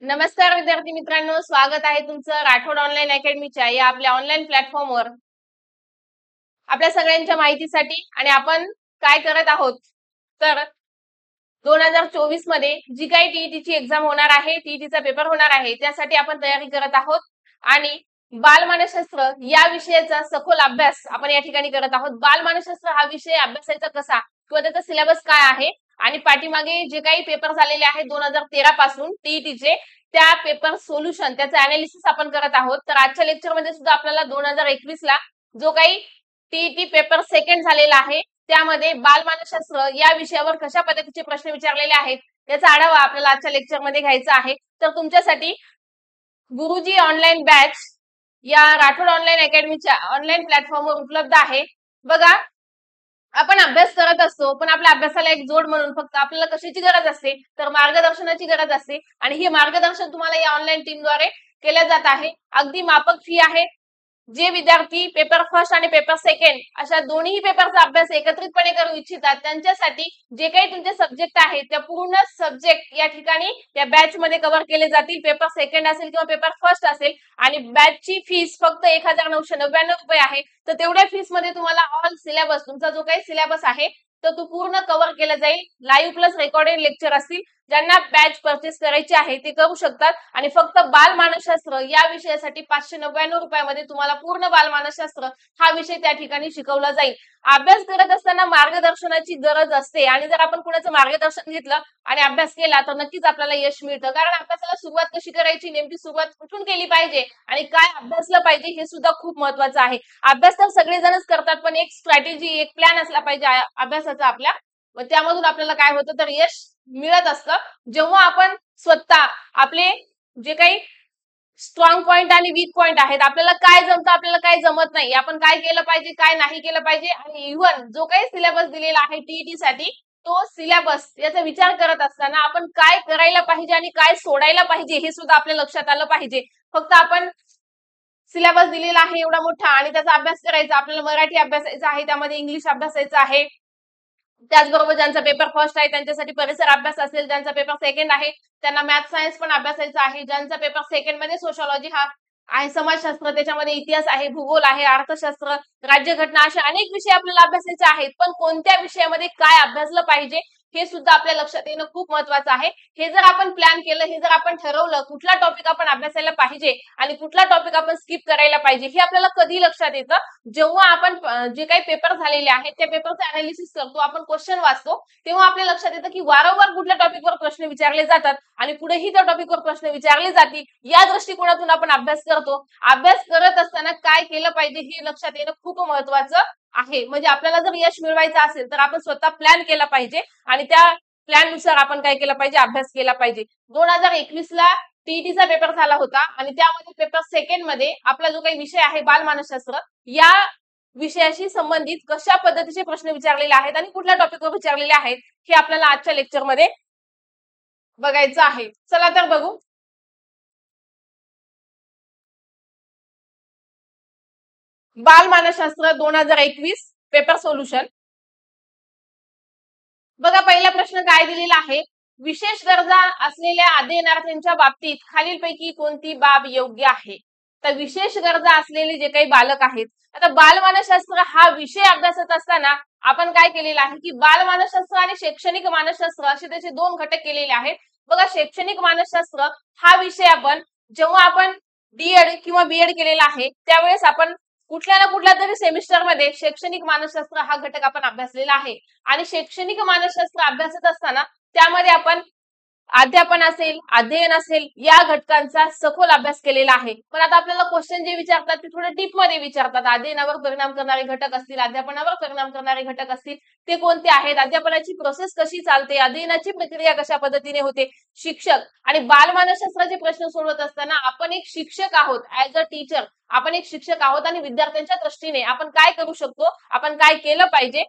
नमस्कार विद्यार्थी मित्रांनो, स्वागत आहे तुमचं राठोड ऑनलाईन अकॅडमीच्या या आपल्या ऑनलाईन प्लॅटफॉर्मवर. आपल्या सगळ्यांच्या माहितीसाठी आणि आपण काय करत आहोत तर 2024 मध्ये जी काही टीईटीची एक्झाम होणार आहे, टीईटीचा पेपर होणार आहे, त्यासाठी आपण तयारी करत आहोत आणि बालमानसशास्त्र या विषयाचा सखोल अभ्यास आपण या ठिकाणी करत आहोत. बालमानसशास्त्र हा विषय अभ्यासायचा कसा किंवा त्याचा सिलेबस काय आहे आणि पाठीमागे जे काही पेपर झालेले आहेत 2013 पासून टीईटीचे त्या पेपर सोल्युशन त्याचं अनालिसिस आपण करत आहोत. तर आजच्या लेक्चरमध्ये सुद्धा आपल्याला 2021 ला जो काही टीईटी पेपर सेकंड झालेला आहे त्यामध्ये बालमानसशास्त्र या विषयावर कशा पद्धतीचे प्रश्न विचारलेले आहेत याचा आढावा आपल्याला आजच्या लेक्चरमध्ये घ्यायचा आहे. तर तुमच्यासाठी गुरुजी ऑनलाईन बॅच या राठोड ऑनलाईन अकॅडमीच्या ऑनलाईन प्लॅटफॉर्मवर उपलब्ध आहे. बघा, आपण अभ्यास करत असतो पण आपल्या अभ्यासाला एक जोड म्हणून फक्त आपल्याला कशाची गरज असते तर मार्गदर्शनाची गरज असते आणि हे मार्गदर्शन तुम्हाला या ऑनलाईन टीमद्वारे केले जात आहे. अगदी माफक फी आहे. जे विद्यार्थी पेपर फर्स्ट आणि पेपर सेकंड अशा दोन्ही पेपरचा अभ्यास एकत्रितपणे करू इच्छितात त्यांच्यासाठी जे काही तुमचे सब्जेक्ट आहेत त्या पूर्ण सब्जेक्ट या ठिकाणी या बॅच मध्ये कव्हर केले जातील. पेपर सेकंड असेल किंवा पेपर फर्स्ट असेल आणि बॅचची फीस फक्त 1999 रुपये आहे. तर तेवढ्या फीस मध्ये तुम्हाला ऑल सिलेबस तुमचा जो काही सिलेबस आहे तर तो पूर्ण कव्हर केला जाईल. लाईव्ह प्लस रेकॉर्डेड लेक्चर असतील. ज्यांना बॅच परचेस करायची आहे ते करू शकतात आणि फक्त बालमानसशास्त्र या विषयासाठी 599 रुपयामध्ये तुम्हाला पूर्ण बालमानसशास्त्र हा विषय त्या ठिकाणी शिकवला जाईल. अभ्यास करत असताना मार्गदर्शनाची गरज असते आणि जर आपण कुणाचं मार्गदर्शन घेतलं आणि अभ्यास केला तर नक्कीच आपल्याला यश मिळतं. कारण अभ्यासाला सुरुवात कशी करायची, नेमकी सुरुवात कुठून केली पाहिजे आणि काय अभ्यासलं पाहिजे हे सुद्धा खूप महत्वाचं आहे. अभ्यास तर सगळेजणच करतात पण एक स्ट्रॅटेजी एक प्लॅन असला पाहिजे अभ्यासाचा आपल्या, मग त्यामधून आपल्याला काय होतं तर यश मिळत असतं. जेव्हा आपण स्वतः आपले जे काही स्ट्रॉंग पॉइंट आणि वीक पॉइंट आहेत, आपल्याला काय जमतं आपल्याला काय जमत नाही, आपण काय केलं पाहिजे काय नाही केलं पाहिजे आणि इव्हन जो काही सिलेबस दिलेला आहे टीईटी साठी तो सिलेबस याचा विचार करत असताना आपण काय करायला पाहिजे आणि काय सोडायला पाहिजे हे सुद्धा आपल्या लक्षात आलं पाहिजे. फक्त आपण सिलेबस दिलेला आहे एवढा मोठा आणि त्याचा अभ्यास करायचा, आपल्याला मराठी अभ्यासायचा आहे, त्यामध्ये इंग्लिश अभ्यासायचं आहे, त्याचबरोबर ज्यांचा पेपर फर्स्ट आहे त्यांच्यासाठी परिसर अभ्यास असेल, ज्यांचा पेपर सेकंड आहे त्यांना मॅथ सायन्स पण अभ्यासायचा आहे, ज्यांचा पेपर सेकंड मध्ये सोशॉलॉजी हा आहे, समाजशास्त्र त्याच्यामध्ये इतिहास आहे, भूगोल आहे, अर्थशास्त्र, राज्यघटना असे अनेक विषय आपल्याला अभ्यासायचे आहेत. पण कोणत्या विषयामध्ये काय अभ्यासलं पाहिजे हे सुद्धा आपल्या लक्षात येणं खूप महत्वाचं आहे. हे जर आपण प्लॅन केलं, हे जर आपण ठरवलं कुठला टॉपिक आपण अभ्यासायला पाहिजे आणि कुठला टॉपिक आपण स्किप करायला पाहिजे हे आपल्याला कधी लक्षात येतं जेव्हा आपण जे काही पेपर झालेले आहेत त्या पेपरचं अनालिसिस करतो, आपण क्वेश्चन वाचतो, तेव्हा आपल्या लक्षात येतं की वारंवार कुठल्या टॉपिकवर प्रश्न विचारले जातात आणि पुढेही त्या टॉपिकवर प्रश्न विचारले जातील. या दृष्टिकोनातून आपण अभ्यास करतो. अभ्यास करत असताना काय केलं पाहिजे हे लक्षात येणं खूप महत्वाचं आहे. म्हणजे आपल्याला जर यश मिळवायचं असेल तर आपण स्वतः प्लॅन केला पाहिजे आणि त्या प्लॅन नुसार आपण काय केलं पाहिजे, अभ्यास केला पाहिजे. 2021 ला टीईटीचा पेपर झाला होता आणि त्यामध्ये पेपर सेकंड मध्ये आपला जो काही विषय आहे बालमानसशास्त्र या विषयाशी संबंधित कशा पद्धतीचे प्रश्न विचारलेले आहेत आणि कुठल्या टॉपिकवर विचारलेले आहेत हे आपल्याला आजच्या लेक्चर मध्ये बघायचं आहे. चला तर बघू. बालमानसशास्त्र 2021 पेपर सोल्युशन. बघा, पहिला प्रश्न काय दिलेला आहे, विशेष गरजा असलेल्या अध्ययनार्थींच्या बाबतीत खालीलपैकी कोणती बाब योग्य आहे. तर विशेष गरजा असलेले जे काही बालक आहेत, आता बालमानसशास्त्र हा विषय अभ्यासत असताना आपण काय केलेलं आहे की बालमानसशास्त्र आणि शैक्षणिक मानसशास्त्र असे त्याचे दोन घटक केलेले आहेत. बघा, शैक्षणिक मानसशास्त्र हा विषय आपण जेव्हा आपण डीएड किंवा बीएड केलेला आहे त्यावेळेस आपण कुठल्या ना कुठल्या तरी सेमिस्टर मध्ये शैक्षणिक मानसशास्त्र हा घटक आपण अभ्यासलेला आहे आणि शैक्षणिक मानसशास्त्र अभ्यासत असताना त्यामध्ये आपण अध्यापन असेल, अध्ययन असेल या घटकांचा सखोल अभ्यास केलेला आहे. पण आता आपल्याला क्वेश्चन जे विचारतात ते थोडे डीप मध्ये विचारतात. अध्ययनावर परिणाम करणारे घटक असतील, अध्यापनावर परिणाम करणारे घटक असतील, ते कोणते आहेत, अध्यापनाची प्रोसेस कशी चालते, अध्ययनाची प्रक्रिया कशा पद्धतीने होते, शिक्षक आणि बालमानसशास्त्राचे प्रश्न सोडवत असताना आपण एक शिक्षक आहोत, ऍज अ टीचर आपण एक शिक्षक आहोत आणि विद्यार्थ्यांच्या दृष्टीने आपण काय करू शकतो, आपण काय केलं पाहिजे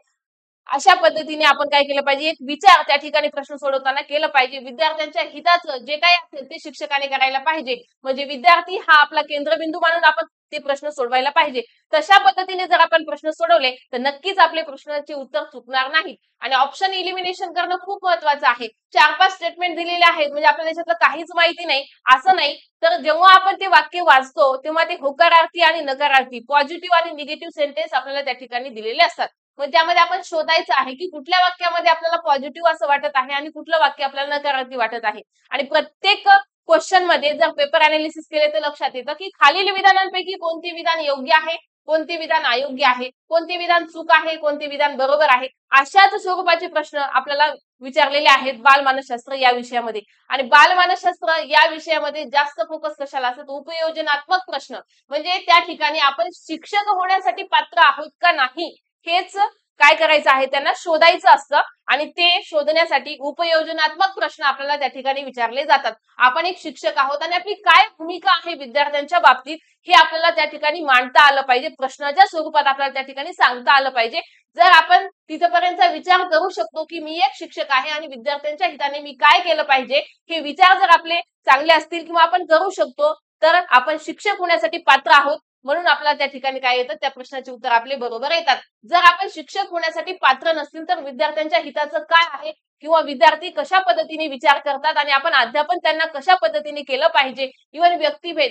अशा पद्धतीने आपण काय केलं पाहिजे, एक विचार त्या ठिकाणी प्रश्न सोडवताना केलं पाहिजे. विद्यार्थ्यांच्या हिताचं जे काही असेल ते शिक्षकाने करायला पाहिजे. म्हणजे विद्यार्थी हा आपला केंद्रबिंदू मानून आपण ते प्रश्न सोडवायला पाहिजे. तशा पद्धतीने जर आपण प्रश्न सोडवले तर नक्कीच आपले प्रश्नाचे उत्तर चुकणार नाही. आणि ऑप्शन इलिमिनेशन करणं खूप महत्वाचं आहे. 4-5 स्टेटमेंट दिलेले आहेत म्हणजे आपल्याला याच्यातलं काहीच माहिती नाही असं नाही. तर जेव्हा आपण ते वाक्य वाचतो तेव्हा ते होकारार्थी आणि नकारार्थी, पॉझिटिव्ह आणि निगेटिव्ह सेंटेन्स आपल्याला त्या ठिकाणी दिलेले असतात. मग त्यामध्ये आपण शोधायचं आहे की कुठल्या वाक्यामध्ये आपल्याला पॉझिटिव्ह असं वाटत आहे आणि कुठलं वाक्य आपल्याला नकारार्थी वाटत आहे. आणि प्रत्येक क्वेश्चन मध्ये जर पेपर अनालिसिस केले तर लक्षात येतं की खालील विधानांपैकी कोणते विधान योग्य आहे, कोणते विधान अयोग्य आहे, कोणते विधान चूक आहे, कोणते विधान बरोबर आहे. अशाच स्वरूपाचे प्रश्न आपल्याला विचारलेले आहेत बालमानसशास्त्र या विषयामध्ये. आणि बालमानसशास्त्र या विषयामध्ये जास्त फोकस कशाला असतो, उपयोजनात्मक प्रश्न. म्हणजे त्या ठिकाणी आपण शिक्षक होण्यासाठी पात्र आहोत का नाही हेच काय करायचं आहे, त्यांना शोधायचं असतं. आणि ते शोधण्यासाठी उपयोजनात्मक प्रश्न आपल्याला त्या ठिकाणी विचारले जातात. आपण एक शिक्षक आहोत आणि आपली काय भूमिका आहे विद्यार्थ्यांच्या बाबतीत हे आपल्याला त्या ठिकाणी मांडता आलं पाहिजे. प्रश्नाच्या स्वरूपात आपल्याला त्या ठिकाणी सांगता आलं पाहिजे. जर आपण तिथपर्यंत विचार करू शकतो की मी एक शिक्षक आहे आणि विद्यार्थ्यांच्या हिताने मी काय केलं पाहिजे, हे विचार जर आपले चांगले असतील किंवा आपण करू शकतो तर आपण शिक्षक होण्यासाठी पात्र आहोत. म्हणून आपल्याला त्या ठिकाणी काय येतं, त्या प्रश्नाचे उत्तर आपले बरोबर येतात. जर आपण शिक्षक होण्यासाठी पात्र नसतील तर विद्यार्थ्यांच्या हिताचं काय आहे किंवा विद्यार्थी कशा पद्धतीने विचार करतात आणि आपण अध्यापन त्यांना कशा पद्धतीने केलं पाहिजे, इव्हन व्यक्तिभेद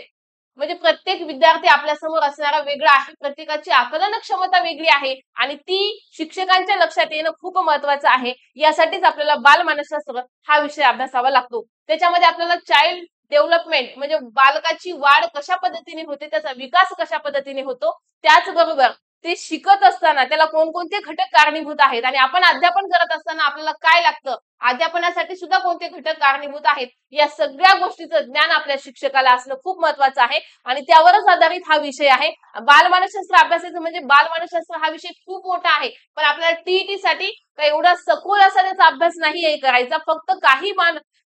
म्हणजे प्रत्येक विद्यार्थी आपल्या समोर असणारा वेगळा आहे. प्रत्येकाची आकलन क्षमता वेगळी आहे आणि ती शिक्षकांच्या लक्षात येणं खूप महत्वाचं आहे. यासाठीच आपल्याला बालमानसशास्त्र हा विषय अभ्यासावा लागतो. त्याच्यामध्ये आपल्याला चाइल्ड डेव्हलपमेंट म्हणजे बालकाची वाढ कशा पद्धतीने होते, त्याचा विकास कशा पद्धतीने होतो, त्याचबरोबर ते शिकत असताना त्याला कोणकोणते घटक कारणीभूत आहेत आणि आपण अध्यापन करत असताना आपल्याला काय लागतं, अध्यापनासाठी सुद्धा कोणते घटक कारणीभूत आहेत, या सगळ्या गोष्टीचं ज्ञान आपल्या शिक्षकाला असणं खूप महत्वाचं आहे. आणि त्यावरच आधारित हा विषय आहे. बालमानसशास्त्र अभ्यासाचं म्हणजे बालमानसशास्त्र हा विषय खूप मोठा आहे. पण आपल्याला टीईटी साठी काही एवढा सखोल असा त्याचा अभ्यास नाही करायचा. फक्त काही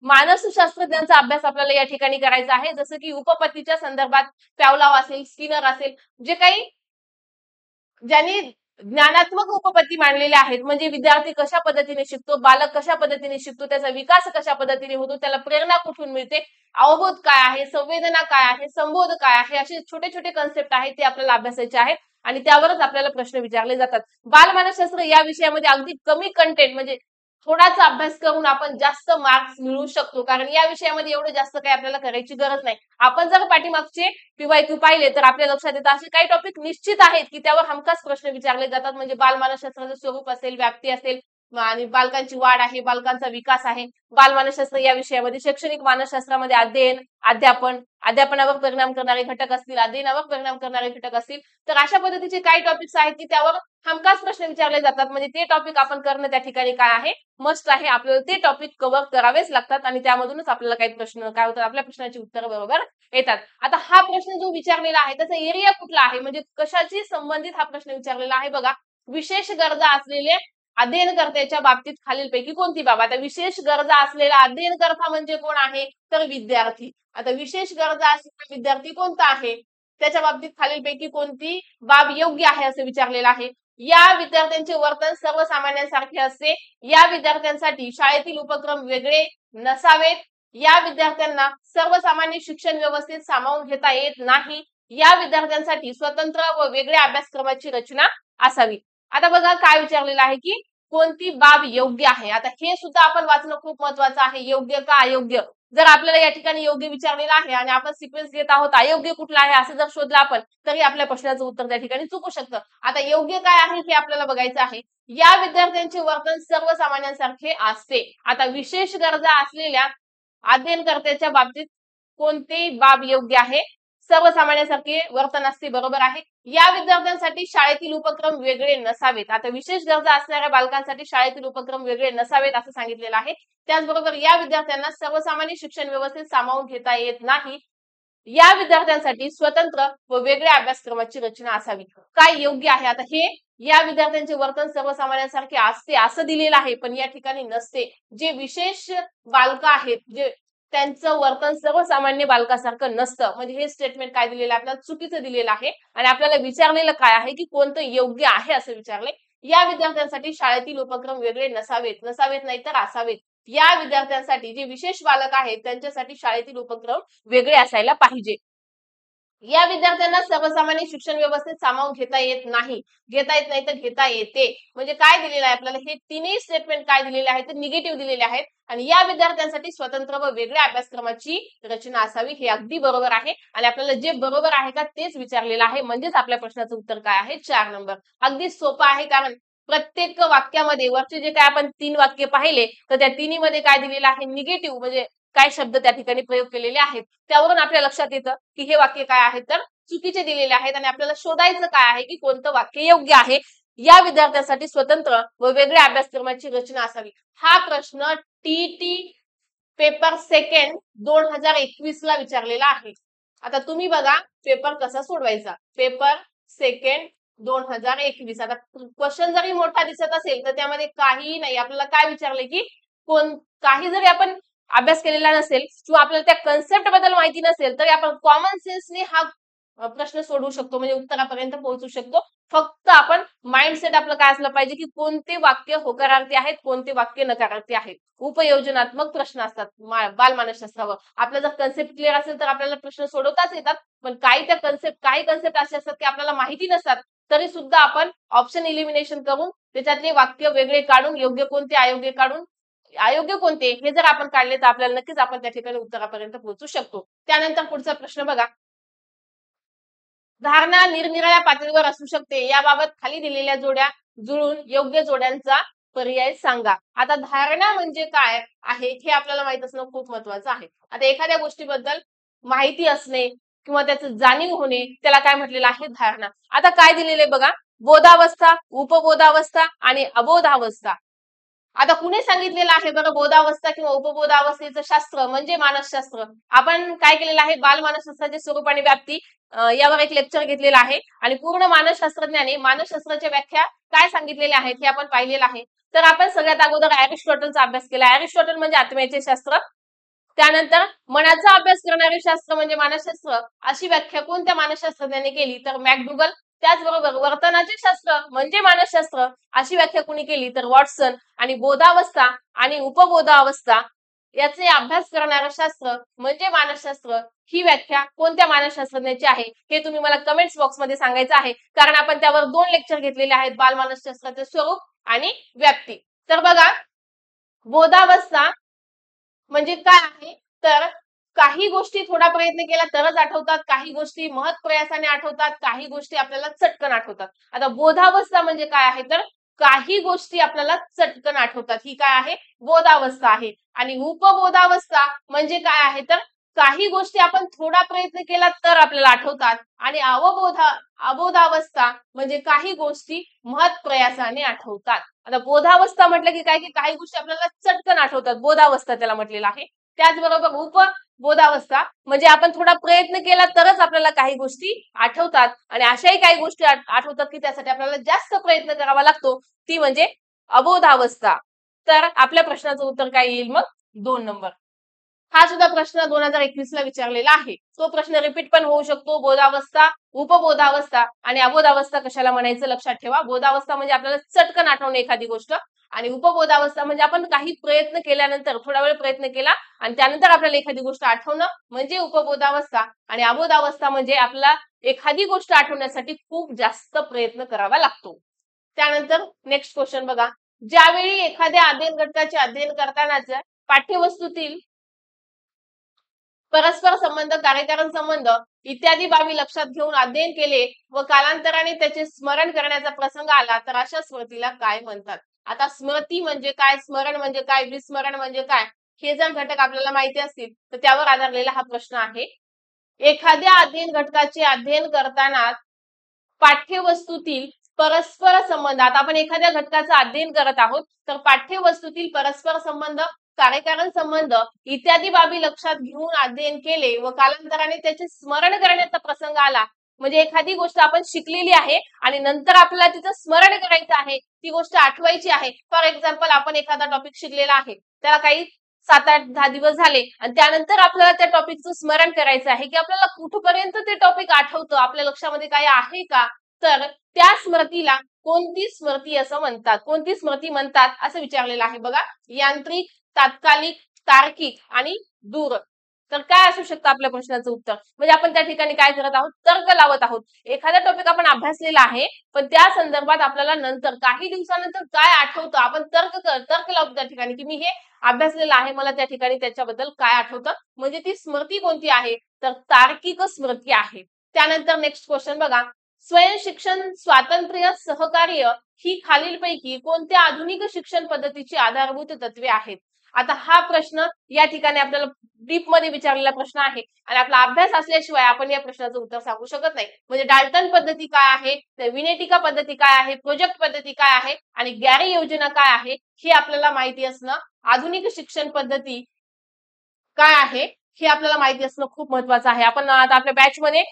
मानसशास्त्रज्ञांचा अभ्यास आपल्याला या ठिकाणी करायचा आहे. जसं की उपपत्तीच्या संदर्भात पॅवलॉव असेल, स्किनर असेल, जे काही ज्यांनी ज्ञानात्मक उपपत्ती मांडलेल्या आहेत. म्हणजे विद्यार्थी कशा पद्धतीने शिकतो, बालक कशा पद्धतीने शिकतो, त्याचा विकास कशा पद्धतीने होतो, त्याला प्रेरणा कुठून मिळते, अवबोध काय आहे, संवेदना काय आहे, संबोध काय आहे, असे छोटे छोटे कन्सेप्ट आहेत ते आपल्याला अभ्यासायचे आहेत. आणि त्यावरच आपल्याला प्रश्न विचारले जातात. बालमानसशास्त्र या विषयामध्ये अगदी कमी कंटेंट म्हणजे थोडासा अभ्यास करून आपण जास्त मार्क्स मिळवू शकतो. कारण या विषयामध्ये एवढं जास्त काही आपल्याला करायची गरज नाही. आपण जर पाठीमागचे PYQ पाहिले तर आपल्या लक्षात येतं असे काही टॉपिक निश्चित आहेत की त्यावर हमखास प्रश्न विचारले जातात. म्हणजे बालमानसशास्त्राचं स्वरूप असेल, व्याप्ती असेल आणि बालकांची वाढ आहे, बालकांचा विकास आहे. बालमानसशास्त्र या विषयामध्ये शैक्षणिक मानसशास्त्रामध्ये अध्ययन, अध्यापन, अध्यापनावर परिणाम करणारे घटक असतील, अध्ययनावर परिणाम करणारे घटक असतील, तर अशा पद्धतीचे काही टॉपिक्स आहेत की त्यावर हमखास प्रश्न विचारले जातात. म्हणजे ते टॉपिक आपण करणं त्या ठिकाणी काय आहे, मस्ट आहे. आपल्याला ते टॉपिक कव्हर करावेच लागतात आणि त्यामधूनच आपल्याला काही प्रश्न काय होतात, आपल्या प्रश्नाची उत्तर बरोबर येतात. आता हा प्रश्न जो विचारलेला आहे त्याचा एरिया कुठला आहे, म्हणजे कशाशी संबंधित हा प्रश्न विचारलेला आहे बघा. विशेष गरजा असलेले अध्ययनकर्त्याच्या बाबतीत खालीलपैकी कोणती बाब. आता विशेष गरजा असलेला अध्ययनकर्ता म्हणजे कोण आहे, तर विद्यार्थी. आता विशेष गरजा असलेला विद्यार्थी कोणता आहे, त्याच्या बाबतीत खालीलपैकी कोणती बाब योग्य आहे असं विचारलेलं आहे. या विद्यार्थ्यांचे वर्तन सर्वसामान्यांसारखे असते. या विद्यार्थ्यांसाठी शाळेतील उपक्रम वेगळे नसावेत. या विद्यार्थ्यांना सर्वसामान्य शिक्षण व्यवस्थेत सामावून घेता येत नाही. या विद्यार्थ्यांसाठी स्वतंत्र व वेगळ्या अभ्यासक्रमाची रचना असावी. आता बघा काय विचारलेलं आहे की कोणती बाब योग्य आहे. आता हे सुद्धा आपण वाचणं खूप महत्वाचं आहे. योग्य का अयोग्य. जर आपल्याला या ठिकाणी योग्य विचारलेलं आहे आणि आपण सिक्वेन्स घेत आहोत अयोग्य कुठला आहे असं जर शोधलं आपण तरी आपल्या प्रश्नाचं उत्तर त्या ठिकाणी चुकू शकतं. आता योग्य काय आहे हे आपल्याला बघायचं आहे. या विद्यार्थ्यांचे वर्तन सर्वसामान्यांसारखे असते. आता विशेष गरजा असलेल्या अध्ययनकर्त्याच्या बाबतीत कोणती बाब योग्य आहे, सर्वसामान्यांसारखे वर्तन असते, बरोबर आहे. या विद्यार्थ्यांसाठी शाळेतील उपक्रम वेगळे नसावेत. आता विशेष गरजा असणाऱ्या बालकांसाठी शाळेतील उपक्रम वेगळे नसावेत असं सांगितलेलं आहे. त्याचबरोबर या विद्यार्थ्यांना सर्वसामान्य शिक्षण व्यवस्थेत सामावून घेता येत नाही. या विद्यार्थ्यांसाठी स्वतंत्र व वेगळ्या अभ्यासक्रमाची रचना असावी. काय योग्य आहे. आता हे या विद्यार्थ्यांचे वर्तन सर्वसामान्यांसारखे असते असं दिलेलं आहे, पण या ठिकाणी नसते. जे विशेष बालक आहेत जे त्यांचं वर्तन सर्वसामान्य बालकासारखं नसतं. म्हणजे हे स्टेटमेंट काय दिलेलं आहे आपल्याला चुकीचं दिलेलं आहे आणि आपल्याला विचारलेलं काय आहे की कोणतं योग्य आहे असं विचारलंय. या विद्यार्थ्यांसाठी शाळेतील उपक्रम वेगळे नसावेत नाही तर असावेत. या विद्यार्थ्यांसाठी जे विशेष बालक आहेत त्यांच्यासाठी शाळेतील उपक्रम वेगळे असायला पाहिजे. या विद्यार्थ्यांना सर्वसामान्य शिक्षण व्यवस्थेत सामावून घेता येत नाही तर घेता येते. म्हणजे काय दिलेलं आहे आपल्याला, हे तिन्ही स्टेटमेंट काय दिलेले आहेत तर निगेटिव्ह दिलेले आहेत. आणि या विद्यार्थ्यांसाठी स्वतंत्र व वेगळ्या अभ्यासक्रमाची रचना असावी, हे अगदी बरोबर आहे. आणि आपल्याला जे बरोबर आहे का तेच विचारलेलं आहे, म्हणजेच आपल्या प्रश्नाचं उत्तर काय आहे, 4 नंबर. अगदी सोपं आहे, कारण प्रत्येक वाक्यामध्ये वरचे जे काय आपण 3 वाक्य पाहिले तर त्या तिन्ही मध्ये काय दिलेलं आहे, निगेटिव्ह म्हणजे काय शब्द त्या ठिकाणी प्रयोग केलेले आहेत. त्यावरून आपल्या लक्षात येतं की हे वाक्य काय आहे तर चुकीचे दिलेले आहेत. आणि आपल्याला शोधायचं काय आहे की कोणतं वाक्य योग्य आहे. या विद्यार्थ्यांसाठी स्वतंत्र व वेगळ्या अभ्यासक्रमाची रचना असावी. हा प्रश्न टीटी पेपर सेकंड 2021 ला विचारलेला आहे. आता तुम्ही बघा पेपर कसा सोडवायचा. Paper second 2021. आता क्वेश्चन जरी मोठा दिसत असेल तर त्यामध्ये काही नाही. आपल्याला काय विचारले की काही जरी आपण अभ्यास केलेला नसेल किंवा आपल्याला त्या कन्सेप्ट बद्दल माहिती नसेल तरी आपण कॉमन सेन्सने हा प्रश्न सोडवू शकतो, म्हणजे उत्तरापर्यंत पोहोचू शकतो. फक्त आपण माइंडसेट आपलं काय असलं पाहिजे की कोणते वाक्य होकारार्थी आहेत, कोणते वाक्य नकारार्थी आहेत. उपयोजनात्मक प्रश्न असतात बालमानसशास्त्रावर. आपला जर कन्सेप्ट क्लिअर असेल तर आपल्याला प्रश्न सोडवताच येतात. पण काही कन्सेप्ट असे असतात की आपल्याला माहिती नसतात, तरी सुद्धा आपण ऑप्शन इलिमिनेशन करून त्याच्यातले वाक्य वेगळे काढून योग्य कोणते अयोग्य कोणते हे जर आपण काढले तर आपल्याला नक्कीच आपण त्या ठिकाणी उत्तरापर्यंत पोहोचू शकतो. त्यानंतर पुढचा प्रश्न बघा. धारणा निरनिराळ्या पातळीवर असू शकते, याबाबत खाली दिलेल्या जोड्या जुळून योग्य जोड्यांचा पर्याय सांगा. आता धारणा म्हणजे काय आहे हे आपल्याला माहित असणं खूप महत्वाचं आहे. आता एखाद्या गोष्टीबद्दल माहिती असणे किंवा त्याचं जाणीव होणे त्याला काय म्हटलेलं आहे, धारणा. आता काय दिलेले बघा, बोधावस्था, उपबोधावस्था आणि अबोधावस्था. आता कुणी सांगितलेलं आहे बरं बोधावस्था किंवा उपबोधावस्थेचं शास्त्र म्हणजे मानसशास्त्र. आपण काय केलेलं आहे, बालमानसशास्त्राचे स्वरूप आणि व्याप्ती यावर एक लेक्चर घेतलेला आहे. आणि पूर्ण मानसशास्त्रज्ञाने मानसशास्त्राच्या व्याख्या काय सांगितलेल्या आहेत हे आपण पाहिलेलं आहे. तर आपण सगळ्यात अगोदर अरिस्टॉटलचा अभ्यास केला. अरिस्टॉटल म्हणजे आत्म्याचे शास्त्र. त्यानंतर मनाचा अभ्यास करणारे शास्त्र म्हणजे मानसशास्त्र, अशी व्याख्या कोणत्या मानसशास्त्रज्ञाने केली तर मॅकडुगल. त्याचबरोबर वर्तनाचे शास्त्र म्हणजे मानसशास्त्र, अशी व्याख्या कोणी केली तर वॉटसन. आणि बोधावस्था आणि उपबोधावस्था याचे अभ्यास करणारं शास्त्र म्हणजे मानसशास्त्र, ही व्याख्या कोणत्या मानसशास्त्रज्ञाची आहे हे तुम्ही मला कमेंट्स बॉक्स मध्ये सांगायचं आहे. कारण आपण त्यावर 2 लेक्चर घेतलेले आहेत, बालमानसशास्त्राचे स्वरूप आणि व्याप्ती. तर बघा, बोधावस्था म्हणजे काय आहे तर काही गोष्टी थोडा प्रयत्न केला तरच आठवतात, काही गोष्टी महत् प्रयासाने आठवतात, काही गोष्टी आपल्याला चटकन आठवतात. आता बोधावस्था म्हणजे काय आहे तर काही गोष्टी आपल्याला चटकन आठवतात, ही काय आहे, बोधावस्था आहे. आणि उपबोधावस्था म्हणजे काय आहे तर काही गोष्टी आपण थोडा प्रयत्न केला तर आपल्याला आठवतात. आणि अबोधावस्था म्हणजे काही गोष्टी महत् प्रयासाने आठवतात. आता बोधावस्था म्हटलं की काय की काही गोष्टी आपल्याला चटकन आठवतात, बोधावस्था त्याला म्हटलेलं आहे. त्याचबरोबर उपबोधावस्था म्हणजे आपण थोडा प्रयत्न केला तरच आपल्याला काही गोष्टी आठवतात. आणि अशाही काही गोष्टी आठवतात की त्यासाठी आपल्याला जास्त प्रयत्न करावा लागतो, ती म्हणजे अबोधावस्था. तर आपल्या प्रश्नाचं उत्तर काय येईल मग, 2 नंबर. हा सुद्धा प्रश्न 2021 ला विचारलेला आहे. तो प्रश्न रिपीट पण होऊ शकतो. बोधावस्था, उपबोधावस्था आणि अबोधावस्था कशाला म्हणायचं लक्षात ठेवा. बोधावस्था म्हणजे आपल्याला चटकन आठवणे एखादी गोष्ट, आणि उपबोधावस्था म्हणजे आपण काही प्रयत्न केल्यानंतर, थोडा वेळ प्रयत्न केला आणि त्यानंतर आपल्याला एखादी गोष्ट आठवणं म्हणजे उपबोधावस्था. आणि अबोधावस्था म्हणजे आपल्याला एखादी गोष्ट आठवण्यासाठी खूप जास्त प्रयत्न करावा लागतो. त्यानंतर नेक्स्ट क्वेश्चन बघा. ज्यावेळी एखाद्या अध्ययन घटकाचे अध्ययन करतानाच पाठ्यवस्तूतील परस्पर संबंध, कार्यकारण संबंध इत्यादी बाबी लक्षात घेऊन अध्ययन केले व कालांतराने त्याचे स्मरण करण्याचा प्रसंग आला तर अशा स्मृतीला काय म्हणतात. आता स्मृती म्हणजे काय, स्मरण म्हणजे काय, विस्मरण म्हणजे काय, हे जर घटक आपल्याला माहिती असतील तर त्यावर आधारलेला हा प्रश्न आहे. एखाद्या अध्ययन घटकाचे अध्ययन करताना पाठ्यवस्तूतील परस्पर संबंध, आता आपण एखाद्या घटकाचं अध्ययन करत आहोत तर पाठ्यवस्तूतील परस्पर संबंध, कार्यकारण संबंध इत्यादी बाबी लक्षात घेऊन अध्ययन केले व कालांतराने त्याचे स्मरण करण्याचा प्रसंग आला. म्हणजे एखादी गोष्ट आपण शिकलेली आहे आणि नंतर आपल्याला तिचं स्मरण करायचं आहे, ती गोष्ट आठवायची आहे. फॉर एक्झाम्पल, आपण एखादा टॉपिक शिकलेला आहे, त्याला काही 7, 8, 10 दिवस झाले आणि त्यानंतर आपल्याला त्या टॉपिकचं स्मरण करायचं आहे की आपल्याला कुठपर्यंत ते टॉपिक आठवतं, आपल्या लक्षामध्ये काही आहे का. तर त्या स्मृतीला कोणती स्मृती असं म्हणतात, कोणती स्मृती म्हणतात असं विचारलेलं आहे बघा. यांत्रिक, तात्कालिक, तार्किक आणि दूर. तर काय असू शकतं आपल्या प्रश्नाचं उत्तर? म्हणजे आपण त्या ठिकाणी काय करत आहोत, तर्क लावत आहोत. एखादा टॉपिक आपण अभ्यासलेला आहे, पण त्या संदर्भात आपल्याला नंतर काही दिवसानंतर काय आठवतं, आपण तर्क लावतो त्या ठिकाणी, की मी हे अभ्यासलेलं आहे, मला त्या ठिकाणी त्याच्याबद्दल काय आठवतं, म्हणजे ती स्मृती कोणती आहे, तर तार्किक स्मृती आहे. त्यानंतर नेक्स्ट क्वेश्चन बघा. स्वयं शिक्षण, स्वातंत्र्य, सहकार्य ही खालीलपैकी कोणत्या आधुनिक शिक्षण पद्धतीची आधारभूत तत्वे आहेत? आता हा प्रश्न या ठिकाणी आपल्याला डीप मध्ये विचारलेला प्रश्न आहे आणि आपला अभ्यास असल्याशिवाय आपण या प्रश्नाचं उत्तर सांगू शकत नाही. म्हणजे डाल्टन पद्धती काय आहे, विनेटिका पद्धती काय आहे, प्रोजेक्ट पद्धती काय आहे आणि गॅरी योजना काय आहे, हे आपल्याला माहिती असणं, आधुनिक शिक्षण पद्धती काय आहे हे आपल्याला माहिती असणं खूप महत्वाचं आहे. आपण आता आपल्या बॅच मध्ये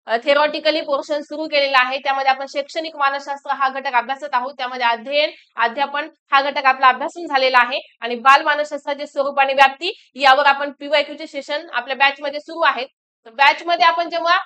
थेरॉटिकली पोर्शन सुरू केलेला आहे. त्यामध्ये आपण शैक्षणिक मानसशास्त्र हा घटक अभ्यासत आहोत. त्यामध्ये अध्ययन, अध्यापन हा घटक आपला अभ्यासून झालेला आहे आणि बाल मानसशास्त्राचे स्वरूप आणि व्याप्ती यावर आपण PYQ चे सेशन आपल्या बॅच मध्ये सुरू आहेत. बॅच मध्ये आपण जेव्हा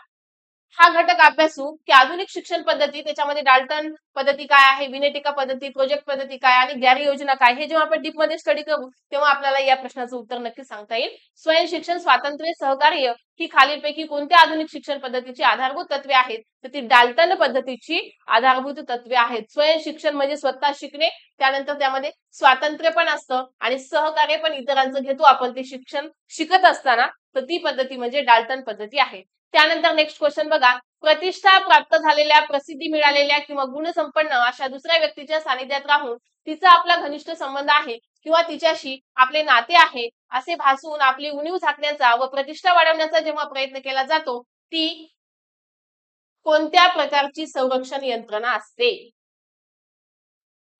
हा घटक अभ्यासू की आधुनिक शिक्षण पद्धती, त्याच्यामध्ये डाल्टन पद्धती काय आहे, विनेटिका पद्धती, प्रोजेक्ट पद्धती काय आणि गॅरी योजना काय, हे जेव्हा आपण डीप मध्ये स्टडी करू तेव्हा आपल्याला या प्रश्नाचं उत्तर नक्की सांगता येईल. स्वयं शिक्षण, स्वातंत्र्य, सहकार्य ही खालीलपैकी कोणत्या आधुनिक शिक्षण पद्धतीची आधारभूत तत्वे आहेत? तर ती डाल्टन पद्धतीची आधारभूत तत्वे आहेत. स्वयं शिक्षण म्हणजे स्वतः शिकणे, त्यानंतर त्यामध्ये स्वातंत्र्य पण असतं आणि सहकार्य पण इतरांचं घेतो आपण ते शिक्षण शिकत असताना, तर ती पद्धती म्हणजे डाल्टन पद्धती आहे. त्यानंतर नेक्स्ट क्वेश्चन बघा. प्रतिष्ठा प्राप्त झालेल्या, प्रसिद्धी मिळालेल्या किंवा गुणसंपन्न अशा दुसऱ्या व्यक्तीच्या सानिध्यात राहून तिचा आपला घनिष्ठ संबंध आहे किंवा तिच्याशी आपले नाते आहे असे भासून आपली उणीव झाकण्याचा व प्रतिष्ठा वाढवण्याचा जेव्हा प्रयत्न केला जातो, ती कोणत्या प्रकारची संरक्षण यंत्रणा असते?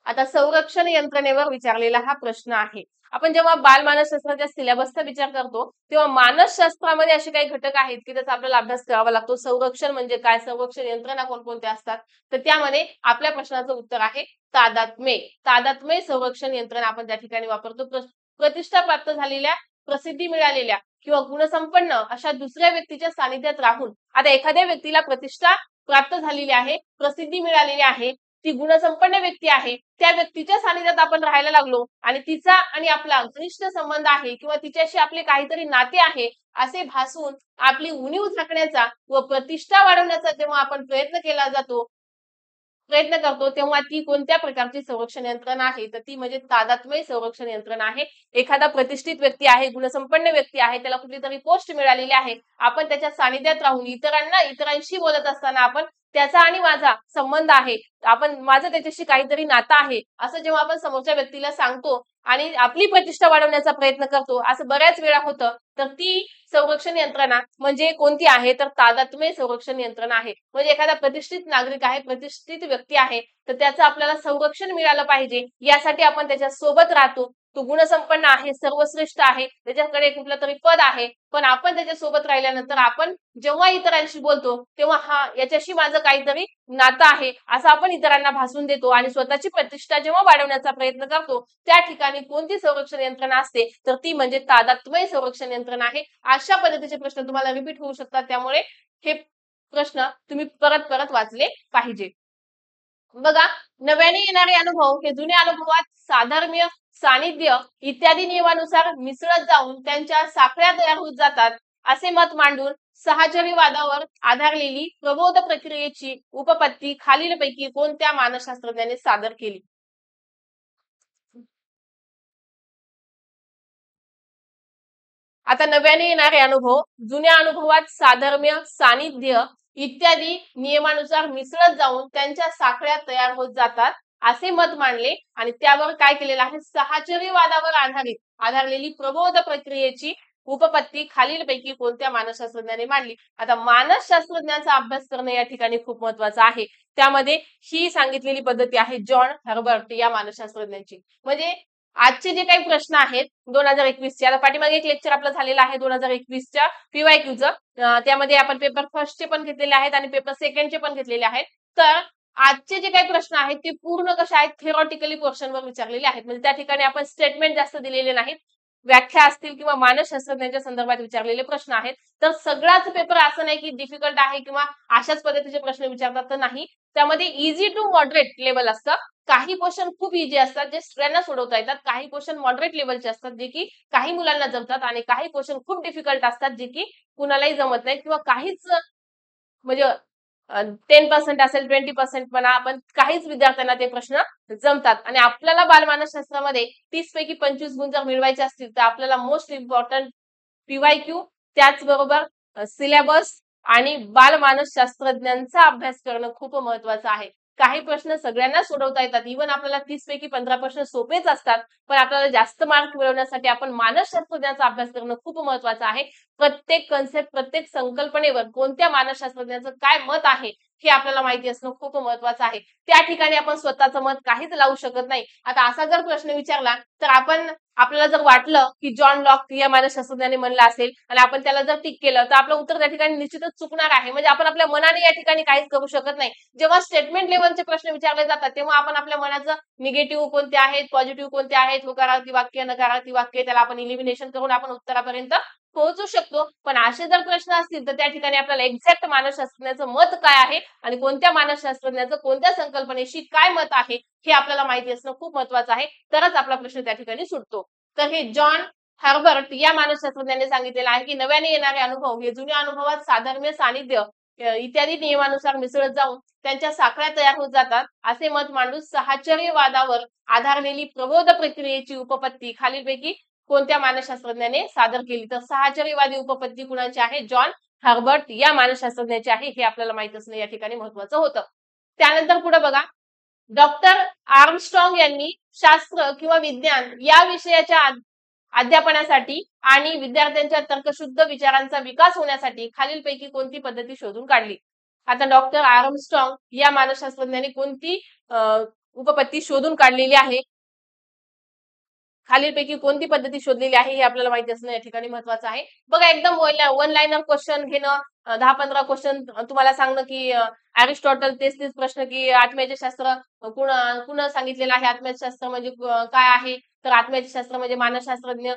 आता संरक्षण यंत्रणेवर विचारलेला हा प्रश्न आहे. आपण जेव्हा बाल मानसशास्त्राच्या सिलेबसचा विचार करतो तेव्हा मानसशास्त्रामध्ये असे काही घटक आहेत की त्याचा आपल्याला अभ्यास करावा लागतो. संरक्षण म्हणजे काय, संरक्षण यंत्रणा कोणकोणत्या असतात, तर त्यामध्ये आपल्या प्रश्नाचं उत्तर आहे तादात्म्य. तादात्म्य संरक्षण यंत्रणा आपण त्या ठिकाणी वापरतो. प्रतिष्ठा प्राप्त झालेल्या, प्रसिद्धी मिळालेल्या किंवा गुणसंपन्न अशा दुसऱ्या व्यक्तीच्या सानिध्यात राहून, आता एखाद्या व्यक्तीला प्रतिष्ठा प्राप्त झालेली आहे, प्रसिद्धी मिळालेली आहे, ती गुणसंपन्न व्यक्ती आहे, त्या व्यक्तीच्या सानिध्यात आपण राहायला लागलो आणि तिचा आणि आपला घनिष्ठ संबंध आहे किंवा तिच्याशी आपले काहीतरी नाते आहे असे भासून आपली उणीव झाकण्याचा व प्रतिष्ठा वाढवण्याचा जेव्हा आपण प्रयत्न करतो तेव्हा ती कोणत्या प्रकारची संरक्षण यंत्रणा आहे, तर ती म्हणजे तादात्म्य संरक्षण यंत्रणा आहे. एखादा प्रतिष्ठित व्यक्ती आहे, गुणसंपन्न व्यक्ती आहे, त्याला कुठली तरी पोस्ट मिळालेली आहे, आपण त्याच्या सानिध्यात राहून इतरांशी बोलत असताना आपण त्याचा आणि माझा संबंध आहे, आपण माझं त्याच्याशी काहीतरी नातं आहे असं जेव्हा आपण समोरच्या व्यक्तीला सांगतो आणि आपली प्रतिष्ठा वाढवण्याचा प्रयत्न करतो, असं बऱ्याच वेळा होतं, तर ती संरक्षण यंत्रणा म्हणजे कोणती आहे, तर तादात्म्य संरक्षण यंत्रणा आहे. म्हणजे एखादा प्रतिष्ठित नागरिक आहे, प्रतिष्ठित व्यक्ती आहे, तर त्याचं आपल्याला संरक्षण मिळालं पाहिजे यासाठी आपण त्याच्या सोबत राहतो. तो गुणसंपन्न आहे, सर्वश्रेष्ठ आहे, त्याच्याकडे कुठलं तरी पद आहे, पण आपण त्याच्या सोबत राहिल्यानंतर आपण जेव्हा इतरांशी बोलतो तेव्हा हा याच्याशी माझं काहीतरी नातं आहे असं आपण इतरांना भासून देतो आणि स्वतःची प्रतिष्ठा जेव्हा वाढवण्याचा प्रयत्न करतो त्या ठिकाणी कोणती संरक्षण यंत्रणा असते, तर ती म्हणजे तादात्म्य संरक्षण यंत्रणा आहे. अशा पद्धतीचे प्रश्न तुम्हाला रिपीट होऊ शकतात, त्यामुळे हे प्रश्न तुम्ही परत परत वाचले पाहिजे. बघा, नव्याने येणारे अनुभव हे जुन्या अनुभवात साधर्म्य, सानिध्य इत्यादी नियमानुसार मिसळत जाऊन त्यांच्या साखळ्या तयार होत जातात असे मत मांडून साहचर्यवादावर आधारलेली प्रबोध प्रक्रियेची उपपत्ती खालीलपैकी कोणत्या मानसशास्त्रज्ञाने सादर केली? आता नव्याने येणारे अनुभव जुन्या अनुभवात साधर्म्य, सानिध्य इत्यादी नियमानुसार मिसळत जाऊन त्यांच्या साखळ्या तयार होत जातात असे मत मांडले आणि त्यावर काय केलेलं आहे, साहचर्यवादावर आधारलेली प्रबोध प्रक्रियेची उपपत्ती खालीलपैकी कोणत्या मानसशास्त्रज्ञाने मांडली? आता मानसशास्त्रज्ञांचा अभ्यास करणं या ठिकाणी खूप महत्वाचं आहे. त्यामध्ये ही सांगितलेली पद्धती आहे जॉन हर्बर्ट या मानसशास्त्रज्ञांची. म्हणजे आजचे जे काही प्रश्न आहेत 2021 आता पाठीमागे एक लेक्चर आपलं झालेलं आहे 2021च्या PYQचं, त्यामध्ये आपण पेपर फर्स्टचे पण घेतलेले आहेत आणि पेपर सेकंडचे पण घेतलेले आहेत. तर आजचे जे काही प्रश्न आहेत ते पूर्ण कशा आहेत, थेरॉटिकली पोर्शनवर विचारलेले आहेत. म्हणजे त्या ठिकाणी आपण स्टेटमेंट जास्त दिलेले नाहीत, व्याख्या असतील किंवा मानसशास्त्रज्ञांच्या संदर्भात विचारलेले प्रश्न आहेत. तर सगळाच पेपर असं नाही की डिफिकल्ट आहे किंवा अशाच पद्धतीचे प्रश्न विचारतात, तर नाही. त्यामध्ये इझी टू मॉडरेट लेवल असतं. काही क्वेश्चन खूप इझी असतात जे सगळ्यांना सोडवता येतात. काही क्वेश्चन मॉडरेट लेवलचे असतात जे की काही मुलांना जमतात आणि काही क्वेश्चन खूप डिफिकल्ट असतात जे की कुणालाही जमत नाहीत किंवा काहीच म्हणजे 10% असेल 20% म्हणा, पण काहीच विद्यार्थ्यांना ते प्रश्न जमतात आणि आपल्याला बालमानसशास्त्रामध्ये 30 पैकी 25 गुण जर मिळवायचे असतील तर आपल्याला मोस्ट इम्पॉर्टंट पीवायक्यू त्याचबरोबर सिलेबस आणि बालमानसशास्त्रज्ञांचा अभ्यास करणं खूप महत्वाचं आहे. काही प्रश्न सगळ्यांना सोडवता येतात. इव्हन आपल्याला 30 पैकी 15 प्रश्न सोपेच असतात. पण आपल्याला जास्त मार्क मिळवण्यासाठी आपण मानसशास्त्रज्ञांचा अभ्यास करणं खूप महत्वाचं आहे. प्रत्येक कन्सेप्ट, प्रत्येक संकल्पनेवर कोणत्या मानसशास्त्रज्ञाचं काय मत आहे हे आपल्याला माहिती असणं खूप महत्वाचं आहे. त्या ठिकाणी आपण स्वतःचं मत काहीच लावू शकत नाही. आता असा जर प्रश्न विचारला तर आपल्याला जर वाटलं की जॉन लॉक या मानसशास्त्रज्ञाने म्हणलं असेल आणि आपण त्याला जर टिक केलं तर आपलं उत्तर त्या ठिकाणी निश्चितच चुकणार आहे. म्हणजे आपण आपल्या मनाने या ठिकाणी काहीच करू शकत नाही. जेव्हा स्टेटमेंट लेवलचे प्रश्न विचारले जातात तेव्हा आपण आपल्या मनाचं निगेटिव्ह कोणते आहेत, पॉझिटिव्ह कोणते आहेत, होकारार्थी वाक्य, नकारार्थी वाक्य त्याला आपण इलिमिनेशन करून आपण उत्तरापर्यंत पोहोचू शकतो. पण असे जर प्रश्न असतील तर त्या ठिकाणी आपल्याला एक्झॅक्ट मानसशास्त्रज्ञाचं मत काय आहे आणि कोणत्या मानसशास्त्रज्ञाचं कोणत्या संकल्पनेशी काय मत आहे हे आपल्याला माहिती असणं खूप महत्वाचं आहे. तरच आपला प्रश्न त्या ठिकाणी सुटतो. तर हे जॉन हर्बर्ट या मानसशास्त्रज्ञांनी सांगितलेलं आहे की नव्याने येणारे अनुभव हे जुन्या अनुभवात साधर्म्य, सानिध्य इत्यादी नियमानुसार मिसळत जाऊन त्यांच्या साखळ्या तयार होत जातात. असे मत मांडून साहचर्यवादावर आधारलेली प्रबोध प्रक्रियेची उपपत्ती खालीलपैकी कोणत्या मानसशास्त्रज्ञाने सादर केली? तर साहचर्यवादी उपपत्ती कुणाची आहे? जॉन हर्बर्ट या मानसशास्त्रज्ञाची आहे. हे आपल्याला माहित असणं या ठिकाणी महत्वाचं होतं. त्यानंतर पुढे बघा, डॉक्टर आर्मस्ट्रॉंग यांनी शास्त्र किंवा विज्ञान या विषयाच्या अध्यापनासाठी आणि विद्यार्थ्यांच्या तर्कशुद्ध विचारांचा विकास होण्यासाठी खालीलपैकी कोणती पद्धती शोधून काढली? आता डॉक्टर आर्मस्ट्रॉंग या मानसशास्त्रज्ञाने कोणती उपपत्ती शोधून काढलेली आहे? खालीलपैकी कोणती पद्धती शोधलेली आहे हे आपल्याला माहिती असणं या ठिकाणी महत्वाचं आहे. बघा एकदम वन लाईनर क्वेश्चन घेणं, 10-15 क्वेश्चन तुम्हाला सांगणं की अरिस्टॉटल तेच प्रश्न की आत्म्याचे शास्त्र कुणा सांगितलेलं आहे? आत्म्याचे शास्त्र म्हणजे काय आहे? तर आत्म्याचे शास्त्र म्हणजे मानसशास्त्रज्ञ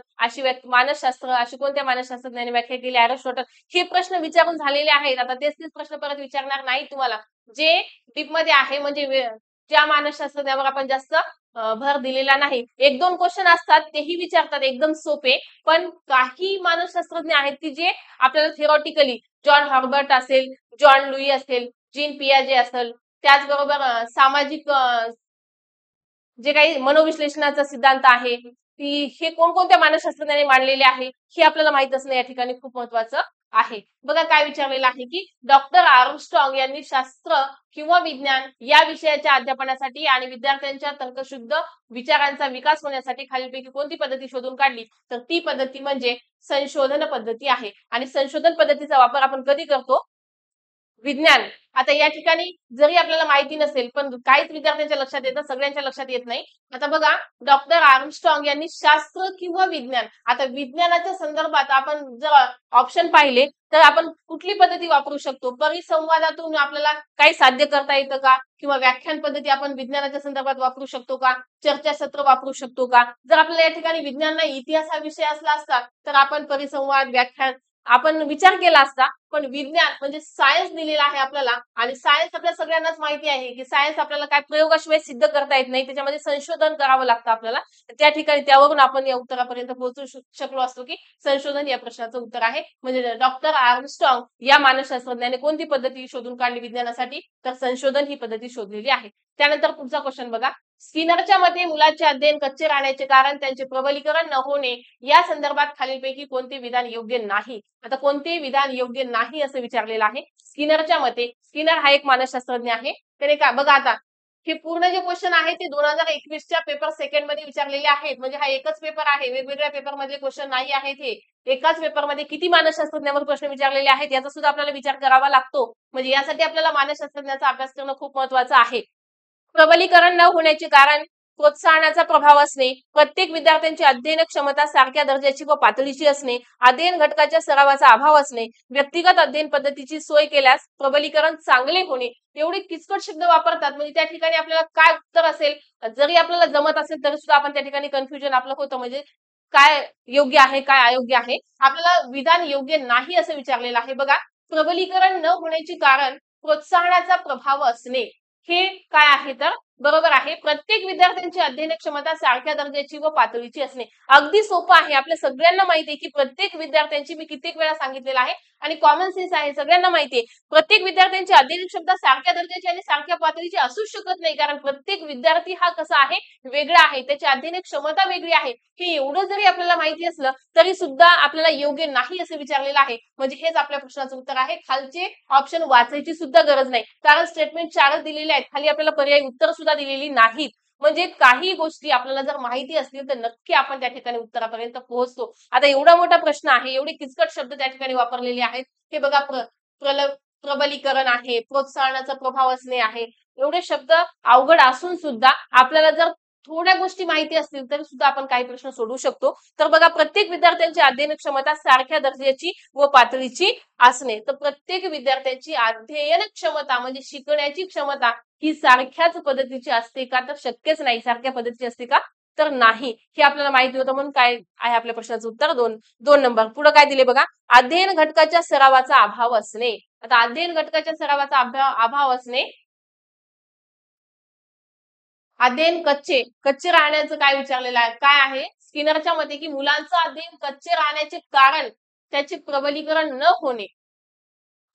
मानसशास्त्र अशी कोणत्या मानसशास्त्रज्ञाने व्याख्या केली? अरिस्टॉटल. हे प्रश्न विचारून झालेले आहेत. आता तेच प्रश्न परत विचारणार नाही तुम्हाला. जे डीप मध्ये आहे म्हणजे ज्या मानसशास्त्रज्ञावर आपण जास्त भर दिलेला नाही. 1-2 क्वेश्चन असतात तेही विचारतात एकदम सोपे. पण काही मानसशास्त्रज्ञ आहेत की जे आपल्याला थिओरिटिकली जॉन हर्बर्ट असेल, जॉन लुई असेल, जीन पियाजे असेल, त्याचबरोबर सामाजिक जे काही मनोविश्लेषणाचा सिद्धांत आहे, की हे कोणकोणत्या मानसशास्त्रज्ञांनी मांडलेले आहे, हे आपल्याला माहित असणं या ठिकाणी खूप महत्वाचं आहे. बघा काय विचारलेलं आहे की डॉक्टर आर्मस्ट्रॉंग यांनी शास्त्र किंवा विज्ञान या विषयाच्या अध्यापनासाठी आणि विद्यार्थ्यांच्या तर्कशुद्ध विचारांचा विकास होण्यासाठी खालीलपैकी कोणती पद्धती शोधून काढली? तर ती पद्धती म्हणजे संशोधन पद्धती आहे. आणि संशोधन पद्धतीचा वापर आपण कधी करतो? विज्ञान. आता या ठिकाणी जरी आपल्याला माहिती नसेल, पण काहीच विद्यार्थ्यांच्या लक्षात येतं, सगळ्यांच्या लक्षात येत नाही. आता बघा, डॉक्टर आर्मस्ट्रॉंग यांनी शास्त्र किंवा विज्ञान, आता विज्ञानाच्या संदर्भात आपण जर ऑप्शन पाहिले, तर आपण कुठली पद्धती वापरू शकतो? परिसंवादातून आपल्याला काही साध्य करता येतं का? किंवा व्याख्यान पद्धती आपण विज्ञानाच्या संदर्भात वापरू शकतो का? चर्चासत्र वापरू शकतो का? जर आपल्याला या ठिकाणी विज्ञान नाही, इतिहास हा विषय असला असता, तर आपण परिसंवाद, व्याख्यान आपण विचार केला असता. पण विज्ञान म्हणजे सायन्स दिलेला आहे आपल्याला आणि सायन्स आपल्या सगळ्यांनाच माहिती आहे की सायन्स आपल्याला काय प्रयोगाशिवाय सिद्ध करता येत नाही. त्याच्यामध्ये संशोधन करावं लागतं आपल्याला. त्या ठिकाणी त्यावरून आपण या उत्तरापर्यंत पोहोचू शकलो असतो की संशोधन या प्रश्नाचं उत्तर आहे. म्हणजे डॉक्टर आर्मस्ट्रॉंग या मानसशास्त्रज्ञाने कोणती पद्धती शोधून काढली विज्ञानासाठी? तर संशोधन ही पद्धती शोधलेली आहे. त्यानंतर पुढचा क्वेश्चन बघा, स्किनरच्या मते मुलाचे अध्ययन कच्चे राहण्याचे कारण त्यांचे प्रबलीकरण न होणे या संदर्भात खालीलपैकी कोणते विधान योग्य नाही? आता कोणते विधान योग्य नाही असं विचारलेलं आहे. स्किनरच्या मते, स्किनर हा एक मानसशास्त्रज्ञ आहे. त्याने का बघा आता हे पूर्ण जे क्वेश्चन आहे ते 2021च्या पेपर सेकंड मध्ये विचारलेले आहेत. म्हणजे हा एकच पेपर आहे, वेगवेगळ्या पेपर मध्ये क्वेश्चन नाही आहेत. हे एकाच पेपर मध्ये किती मानसशास्त्रज्ञावर प्रश्न विचारलेले आहेत याचा सुद्धा आपल्याला विचार करावा लागतो. म्हणजे यासाठी आपल्याला मानसशास्त्रज्ञाचा अभ्यास करणं खूप महत्वाचं आहे. प्रबलीकरण न होण्याचे कारण प्रोत्साहनाचा प्रभाव असणे, प्रत्येक विद्यार्थ्यांची अध्ययन क्षमता सारख्या दर्जाची व पातळीची असणे, अध्ययन घटकाच्या सरावाचा अभाव असणे, व्यक्तिगत अध्ययन पद्धतीची सोय केल्यास प्रबलीकरण चांगले होणे. एवढे किचकट शब्द वापरतात. म्हणजे त्या ठिकाणी आपल्याला काय उत्तर असेल, जरी आपल्याला जमत असेल तरी सुद्धा आपण त्या ठिकाणी कन्फ्युजन आपलं होतं. म्हणजे काय योग्य आहे काय अयोग्य आहे. आपल्याला विधान योग्य नाही असं विचारलेलं आहे. बघा, प्रबलीकरण न होण्याचे कारण प्रोत्साहनाचा प्रभाव असणे, हे काय आहे तर बरोबर आहे. प्रत्येक विद्यार्थ्यांची अध्ययन क्षमता सारख्या दर्जाची व पातळीची असणे. अगदी सोपं आहे. आपल्या सगळ्यांना माहिती आहे की प्रत्येक विद्यार्थ्यांची, मी कित्येक वेळा सांगितलेलं आहे आणि कॉमन सेन्स आहे, सगळ्यांना माहिती आहे. प्रत्येक विद्यार्थ्यांची अध्ययन क्षमता सारख्या दर्जाची आणि सारख्या पातळीची असू शकत नाही, कारण प्रत्येक विद्यार्थी हा कसा आहे, वेगळा आहे. त्याची अध्ययन क्षमता वेगळी आहे. हे एवढं जरी आपल्याला माहिती असलं तरी सुद्धा आपल्याला योग्य नाही असं विचारलेलं आहे. म्हणजे हेच आपल्या प्रश्नाचं उत्तर आहे. खालचे ऑप्शन वाचायची सुद्धा गरज नाही, कारण स्टेटमेंट 4च दिलेले आहेत. खाली आपल्याला पर्यायी उत्तर सुद्धा दिलेली नाहीत. म्हणजे काही गोष्टी आपल्याला जर माहिती असतील तर नक्की आपण त्या ठिकाणी उत्तरापर्यंत पोहोचतो. आता एवढा मोठा प्रश्न आहे, एवढे किचकट शब्द त्या ठिकाणी वापरलेले आहेत. हे बघा, प्रबलीकरण आहे, प्रोत्साहनाचा प्रभाव असणे आहे. एवढे शब्द अवघड असून सुद्धा आपल्याला जर थोड्या गोष्टी माहिती असतील तरी सुद्धा आपण काही प्रश्न सोडवू शकतो. तर बघा, प्रत्येक विद्यार्थ्यांची अध्ययन क्षमता सारख्या दर्जाची व पातळीची असणे. तर प्रत्येक विद्यार्थ्यांची अध्ययन क्षमता म्हणजे शिकण्याची क्षमता ही सारख्याच पद्धतीची असते का, तर शक्यच नाही. सारख्या पद्धतीची असते का, तर नाही. हे आपल्याला माहिती होतं, म्हणून काय आहे आपल्या प्रश्नाचं उत्तर 2 नंबर. पुढे काय दिले बघा, अध्ययन घटकाच्या सरावाचा अभाव असणे. आता अध्ययन घटकाच्या सरावाचा अभाव असणे, अध्ययन कच्चे राहण्याचं काय विचारलेलं आहे, काय आहे स्किनरच्या मते की मुलांचं अध्ययन कच्चे राहण्याचे कारण त्याचे प्रबलीकरण न होणे,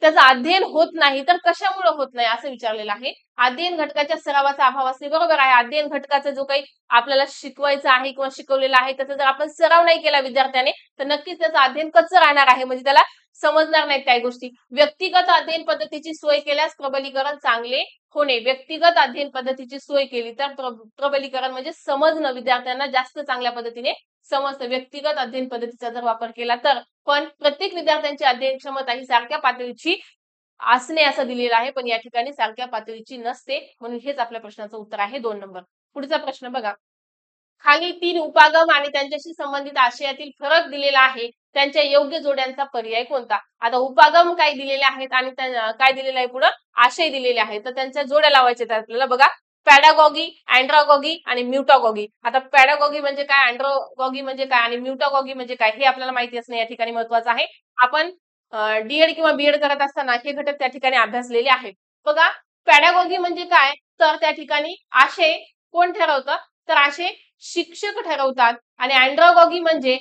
त्याचं अध्ययन होत नाही. तर कशामुळे होत नाही असं विचारलेलं आहे. अध्ययन घटकाच्या सरावाचा अभाव असणे, बरोबर आहे. अध्ययन घटकाचा जो काही आपल्याला शिकवायचं आहे किंवा शिकवलेलं आहे त्याचा जर आपण सराव नाही केला विद्यार्थ्याने, तर नक्कीच त्याचं अध्ययन कच्चं राहणार आहे. म्हणजे त्याला समजणार नाहीत काही गोष्टी. व्यक्तिगत अध्ययन पद्धतीची सोय केल्यास प्रबलीकरण चांगले होणे. व्यक्तिगत अध्ययन पद्धतीची सोय केली तर प्रबलीकरण म्हणजे समजणं, विद्यार्थ्यांना जास्त चांगल्या पद्धतीने समजतं व्यक्तिगत अध्ययन पद्धतीचा जर वापर केला तर. पण प्रत्येक विद्यार्थ्यांची अध्ययन क्षमता ही सारख्या पातळीची असणे असं दिलेलं आहे, पण या ठिकाणी सारख्या पातळीची नसते. म्हणून हेच आपल्या प्रश्नाचं उत्तर आहे 2 नंबर. पुढचा प्रश्न बघा, खाली 3 उपागम आणि त्यांच्याशी संबंधित आशयातील फरक दिलेला आहे. त्यांच्या योग्य जोड्यांचा पर्याय कोणता? आता उपागम काय दिलेले आहेत आणि काय दिलेलं आहे पुढे, आशय दिलेले आहेत. तर त्यांच्या जोड्या लावायच्या आहेत आपल्याला. बघा, पॅडागॉगी, अँड्रागॉगी आणि म्युटागॉगी. आता पॅडागॉगी म्हणजे काय, अँड्रागॉगी म्हणजे काय आणि म्युटागॉगी म्हणजे काय, हे आपल्याला माहिती असणे या ठिकाणी महत्वाचं आहे. आपण डी किंवा बी करत असताना हे घटक त्या ठिकाणी अभ्यासलेले आहेत. बघा, पॅडागॉगी म्हणजे काय, तर त्या ठिकाणी आशय कोण ठरवतं, तर आशय शिक्षक ठरवतात. आणि अँड्रागॉगी म्हणजे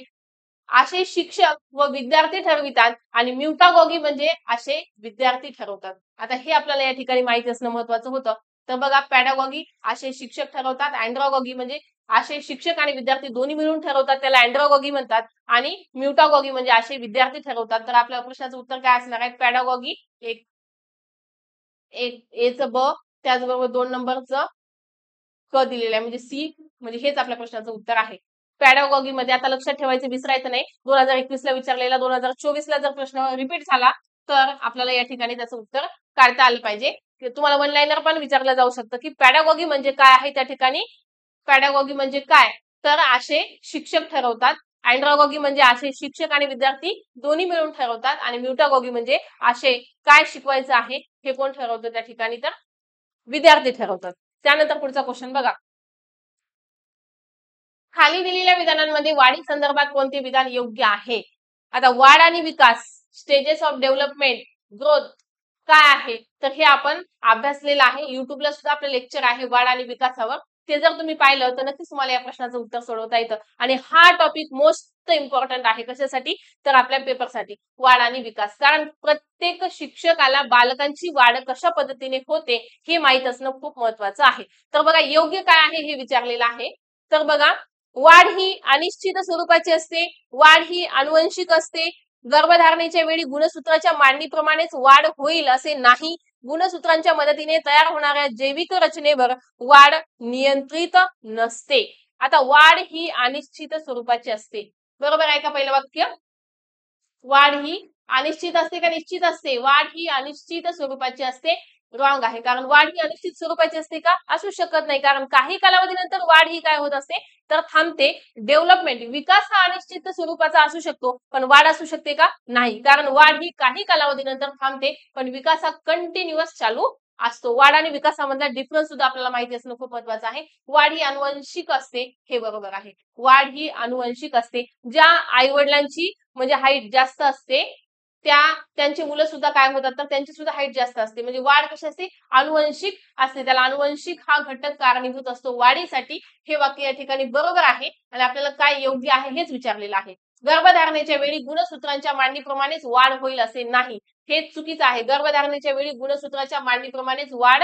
असे शिक्षक व विद्यार्थी ठरवितात आणि म्युटागॉगी म्हणजे असे विद्यार्थी ठरवतात. आता हे आपल्याला या ठिकाणी माहिती असणं महत्वाचं होतं. तर बघा, पॅडागॉगी असे शिक्षक ठरवतात, अँड्रागॉगी म्हणजे असे शिक्षक आणि विद्यार्थी दोन्ही मिळून ठरवतात, त्याला अँड्रागॉगी म्हणतात. आणि म्युटागॉगी म्हणजे असे विद्यार्थी ठरवतात. तर आपल्या प्रश्नाचं उत्तर काय असणार आहे, पॅडागॉगी एक एक एचं ब, त्याचबरोबर 2 नंबरचं क दिलेलं आहे, म्हणजे सी. म्हणजे हेच आपल्या प्रश्नाचं उत्तर आहे. पॅडागॉगी मध्ये आता लक्षात ठेवायचं, विसरायचं नाही. 2021 ला विचारलेला 2024 ला जर प्रश्न रिपीट झाला तर आपल्याला या ठिकाणी त्याचं उत्तर काढता आलं पाहिजे. तुम्हाला वन लाईनर पण विचारलं जाऊ शकतं की पॅडागॉगी म्हणजे काय आहे. त्या ठिकाणी पॅडागॉगी म्हणजे काय, तर असे शिक्षक ठरवतात. अँड्रागॉगी म्हणजे असे शिक्षक आणि विद्यार्थी दोन्ही मिळून ठरवतात. आणि म्युटागॉगी म्हणजे असे काय शिकवायचं आहे हे कोण ठरवतं, त्या ठिकाणी तर विद्यार्थी ठरवतात. त्यानंतर पुढचा क्वेश्चन बघा, खाली दिलेल्या विधानांमध्ये वाढी संदर्भात कोणते विधान योग्य आहे? आता वाढ आणि विकास, स्टेजेस ऑफ डेव्हलपमेंट, ग्रोथ काय आहे, तर हे आपण अभ्यासलेलं आहे. युट्यूबला सुद्धा आपलं लेक्चर आहे वाढ आणि विकासावर. ते जर तुम्ही पाहिलं तर नक्कीच तुम्हाला या प्रश्नाचं उत्तर सोडवता येतं. आणि हा टॉपिक मोस्ट इम्पॉर्टंट आहे. कशासाठी, तर आपल्या पेपरसाठी, वाढ आणि विकास. कारण प्रत्येक शिक्षकाला बालकांची वाढ कशा पद्धतीने होते हे माहित असणं खूप महत्वाचं आहे. तर बघा, योग्य काय आहे हे विचारलेलं आहे. तर बघा, वाढ ही अनिश्चित स्वरूपाची असते, वाढ ही आनुवंशिक असते. गर्भधारणेच्या वेळी गुणसूत्राच्या मांडणीप्रमाणेच वाढ होईल असे नाही. गुणसूत्रांच्या मदतीने तयार होणाऱ्या जैविक रचनेवर वाढ नियंत्रित नसते. आता वाढ ही अनिश्चित स्वरूपाची असते, बरोबर आहे का पहिलं वाक्य? वाढ ही अनिश्चित असते का निश्चित असते? वाढ ही अनिश्चित स्वरूपाची असते. रॉंग आहे, कारण वाढ ही अनिश्चित स्वरूपाची असते का, असू शकत नाही. कारण काही कालावधीनंतर वाढ ही काय होत असते, तर थांबते. डेव्हलपमेंट, विकास हा अनिश्चित स्वरूपाचा असू शकतो, पण वाढ असू शकते का, नाही. कारण वाढ ही काही कालावधीनंतर थांबते, पण विकास हा कंटिन्युअस चालू असतो. वाढ आणि विकासामधला डिफरन्स सुद्धा आपल्याला माहिती असणं खूप महत्वाचं आहे. वाढ ही अनुवंशिक असते, हे बरोबर आहे. वाढ ही अनुवंशिक असते. ज्या आई वडिलांची म्हणजे हाईट जास्त असते त्यांची मुलं सुद्धा काय होतात तर त्यांची सुद्धा हाईट जास्त असते. म्हणजे वाढ कशी असते, अनुवंशिक असते. त्याला अनुवंशिक हा घटक कारणीभूत असतो वाढीसाठी. हे वाक्य या ठिकाणी बरोबर आहे आणि आपल्याला काय योग्य आहे हेच विचारलेलं आहे. गर्भधारणेच्या वेळी गुणसूत्रांच्या मांडणीप्रमाणेच वाढ होईल असे नाही, हे चुकीचं आहे. गर्भधारणेच्या वेळी गुणसूत्राच्या मांडणीप्रमाणेच वाढ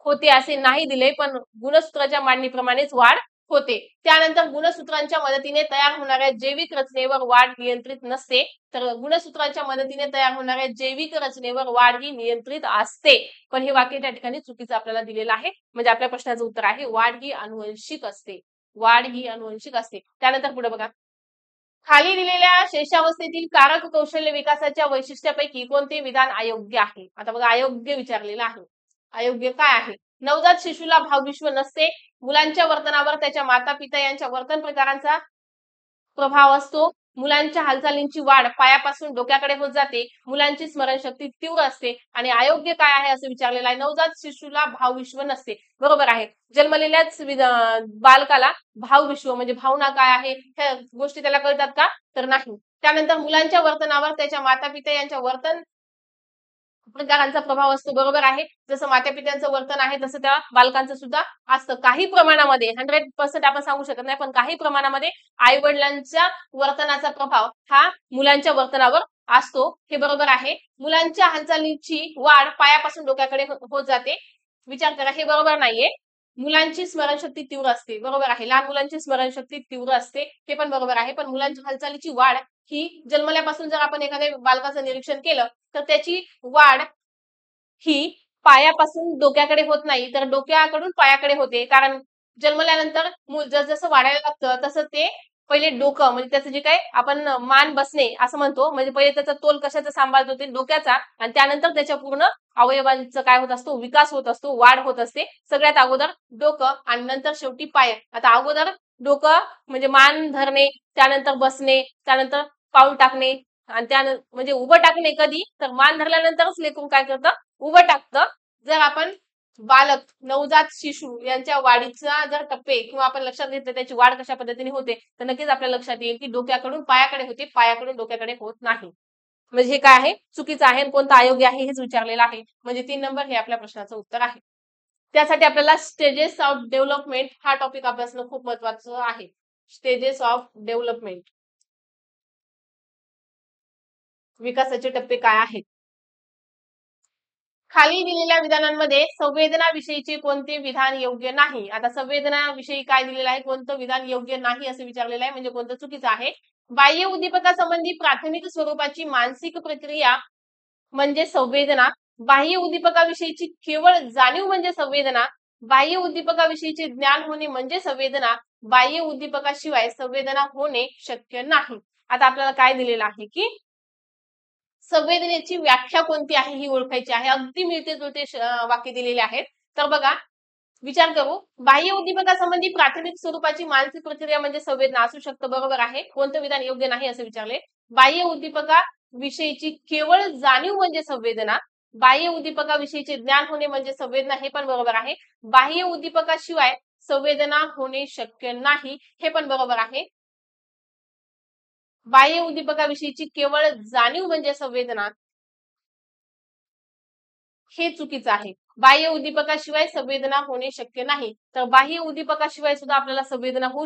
होते असे नाही दिले, पण गुणसूत्राच्या मांडणीप्रमाणेच वाढ होते. त्यानंतर गुणसूत्रांच्या मदतीने तयार होणाऱ्या जैविक रचनेवर वाढ नियंत्रित नसते, तर गुणसूत्रांच्या मदतीने तयार होणाऱ्या जैविक रचनेवर वाढ ही नियंत्रित असते. पण हे वाक्य त्या ठिकाणी चुकीचं आपल्याला दिलेलं आहे. म्हणजे आपल्या प्रश्नाचं उत्तर आहे वाढ ही अनुवंशिक असते. वाढ ही अनुवंशिक असते. त्यानंतर पुढे बघा, खाली दिलेल्या शेषावस्थेतील कारक कौशल्य विकासाच्या वैशिष्ट्यापैकी कोणते विधान अयोग्य आहे? आता बघा, अयोग्य विचारलेलं आहे. अयोग्य काय आहे? नवजात शिशुला भावविश्व नसते. मुलांच्या वर्तनावर त्याच्या माता पिता यांच्या वर्तन प्रकारांचा प्रभाव असतो. मुलांच्या हालचालींची वाढ पायापासून डोक्याकडे होत जाते. मुलांची स्मरणशक्ती तीव्र असते. आणि अयोग्य काय आहे असं विचारलेलं आहे. नवजात शिशुला भावविश्व नसते, बरोबर आहे. जन्मलेल्याच बालकाला भावविश्व म्हणजे भावना काय आहे ह्या गोष्टी त्याला कळतात का? तर नाही. त्यानंतर मुलांच्या वर्तनावर त्याच्या माता पिता यांच्या वर्तन प्रकारांचा प्रभाव असतो, बरोबर आहे. जसं माता पित्यांचं वर्तन आहे तसं त्या बालकांचं सुद्धा असतं. काही प्रमाणामध्ये 100% आपण सांगू शकत नाही, पण काही प्रमाणामध्ये आई वडिलांच्या वर्तनाचा प्रभाव हा मुलांच्या वर्तनावर असतो, हे बरोबर आहे. मुलांच्या हालचालीची वाढ पायापासून डोक्याकडे होत जाते. विचार करा, हे बरोबर नाहीये. मुलांची स्मरणशक्ती तीव्र असते, बरोबर आहे. लहान मुलांची स्मरणशक्ती तीव्र असते, हे पण बरोबर आहे. पण मुलांच्या हालचालीची वाढ ही जन्मल्यापासून जर आपण एखाद्या बालकाचं निरीक्षण केलं तर त्याची वाढ ही पायापासून डोक्याकडे होत नाही, तर डोक्याकडून पायाकडे होते. कारण जन्मल्यानंतर मूल जसं वाढायला लागतं तसं ते पहिले डोकं म्हणजे त्याचं जे काय आपण मान बसणे असं म्हणतो, म्हणजे पहिले त्याचा तोल कशाचा सांभाळतो ते डोक्याचा, आणि त्यानंतर त्याच्या पूर्ण अवयवांचा काय होत असतो, विकास होत असतो, वाढ होत असते. सगळ्यात अगोदर डोकं आणि नंतर शेवटी पाय. आता अगोदर डोकं म्हणजे मान धरणे, त्यानंतर बसणे, त्यानंतर पाऊल टाकणे, आणि त्यानंतर म्हणजे उभं टाकणे कधी तर मान धरल्यानंतरच लेकरू काय करतं, उभं टाकतं. जर आपण बालक नवजात शिशु यांच्या वाढीचा जर टप्पे किंवा आपण लक्षात घेतलं त्याची वाढ कशा पद्धतीने होते, तर नक्कीच आपल्या लक्षात येईल की डोक्याकडून पायाकडे होते, पायाकडून डोक्याकडे होत नाही. म्हणजे हे काय आहे, चुकीचं आहे. कोणतं अयोग्य आहे हेच विचारलेलं आहे. म्हणजे 3 नंबर हे आपल्या प्रश्नाचं उत्तर आहे. त्यासाठी आपल्याला स्टेजेस ऑफ डेव्हलपमेंट हा टॉपिक अभ्यासणं खूप महत्वाचं आहे. स्टेजेस ऑफ डेव्हलपमेंट, विकासाचे टप्पे काय आहेत? खाली दिलेल्या विधानांमध्ये संवेदना विषयीचे कोणते विधान योग्य नाही? आता संवेदना विषयी काय दिलेलं आहे, कोणतं विधान योग्य नाही असं विचारलेलं आहे, म्हणजे कोणतं चुकीचं आहे? बाह्य उद्दीपकासंबंधी प्राथमिक स्वरूपाची मानसिक प्रक्रिया म्हणजे संवेदना. बाह्य उद्दीपकाविषयीची केवळ जाणीव म्हणजे संवेदना. बाह्य उद्दीपकाविषयीचे ज्ञान होणे म्हणजे संवेदना. बाह्य उद्दीपकाशिवाय संवेदना होणे शक्य नाही. आता आपल्याला काय दिलेलं आहे की संवेदनेची व्याख्या कोणती आहे ही ओळखायची आहे. अगदी मिळते जुळते वाक्य दिलेले आहेत. तर बघा, विचार करू. बाह्य उद्दीपकासंबंधी प्राथमिक स्वरूपाची मानसिक प्रक्रिया म्हणजे संवेदना असू शकतं, बरोबर आहे. कोणतं विधान योग्य नाही असं विचारले. बाह्य उद्दीपका विषयीची केवळ जाणीव म्हणजे संवेदना. बाह्य उद्दीपकाविषयीचे ज्ञान होणे म्हणजे संवेदना, हे पण बरोबर आहे. बाह्य उद्दीपकाशिवाय संवेदना होणे शक्य नाही, हे पण बरोबर आहे. बाह्य उद्दीपकाविषयीची केवळ जाणीव म्हणजे संवेदना, हे चुकीचं आहे. बाह्य उद्दीपकाशिवाय संवेदना होणे शक्य नाही. तर बाह्य उद्दीपकाशिवाय सुद्धा आपल्याला संवेदना होऊ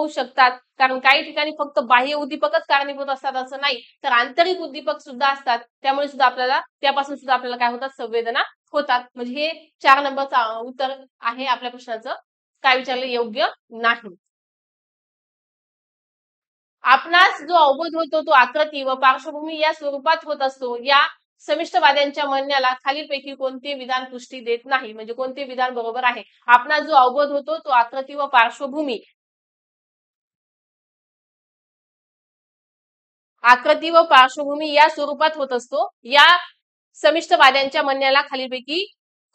शकतात. कारण काही ठिकाणी फक्त बाह्य उद्दीपकच कारणीभूत असतात असं नाही, तर आंतरिक उद्दीपक सुद्धा असतात. त्यामुळे सुद्धा आपल्याला त्यापासून सुद्धा आपल्याला काय होतात, संवेदना होतात. म्हणजे हे 4 नंबरचं उत्तर आहे आपल्या प्रश्नाचं. काय विचारले, योग्य नाही. आपणास जो अवबोध होतो तो आकृती व पार्श्वभूमी या स्वरूपात होत असतो. या समिष्टवाद्यांच्या म्हणण्याला खालीलपैकी कोणते विधान पुष्टी देत नाही? म्हणजे कोणते विधान बरोबर आहे? आपणास जो अवबोध होतो तो आकृती व पार्श्वभूमी, आकृती व पार्श्वभूमी या स्वरूपात होत असतो. या समिष्टवाद्यांच्या म्हणण्याला खालीलपैकी